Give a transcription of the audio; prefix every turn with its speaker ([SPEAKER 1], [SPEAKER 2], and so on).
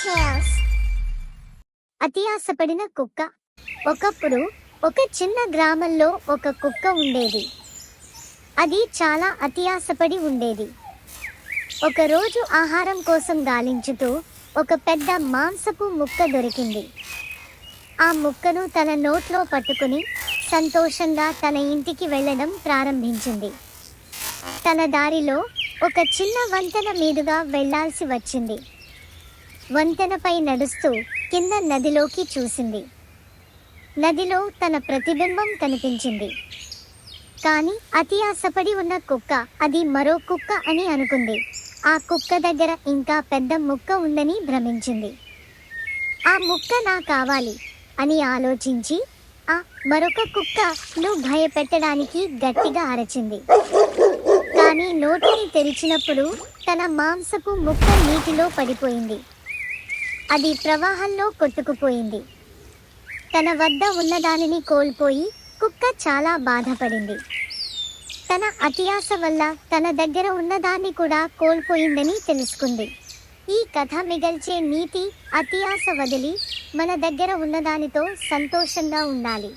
[SPEAKER 1] Tales. అతి ఆశపడిన కుక్క. ఒకప్పుడు ఒక చిన్న గ్రామంలో ఒక కుక్క ఉండేది. అది చాలా అతి ఆశపడి ఉండేది. ఒకరోజు ఆహారం కోసం గాలించుతూ ఒక పెద్ద మాంసపు ముక్క దొరికింది. ఆ ముక్కను తన నోట్లో పట్టుకుని సంతోషంగా తన ఇంటికి వెళ్ళడం ప్రారంభించింది. తన దారిలో ఒక చిన్న వంతెన మీదుగా వెళ్ళాల్సి వచ్చింది. వంతెనపై నడుస్తూ కింద నదిలోకి చూసింది. నదిలో తన ప్రతిబింబం కనిపించింది. కానీ అతి ఆశపడి ఉన్న కుక్క అది మరో కుక్క అని అనుకుంది. ఆ కుక్క దగ్గర ఇంకా పెద్ద ముక్క ఉందని భ్రమించింది. ఆ ముక్క నా కావాలి అని ఆలోచించి ఆ మరొక కుక్కను భయపెట్టడానికి గట్టిగా అరచింది. కానీ నోటిని తెరిచినప్పుడు తన మాంసపు ముక్క నీటిలో పడిపోయింది. అది ప్రవాహంలో కొట్టుకుపోయింది. తన వద్ద ఉన్నదానిని కోల్పోయి కుక్క చాలా బాధపడింది. తన అతియాస వల్ల తన దగ్గర ఉన్నదాన్ని కూడా కోల్పోయిందని తెలుసుకుంది. ఈ కథ మిగల్చే నీతి: అతియాస వదిలి మన దగ్గర ఉన్నదానితో సంతోషంగా ఉండాలి.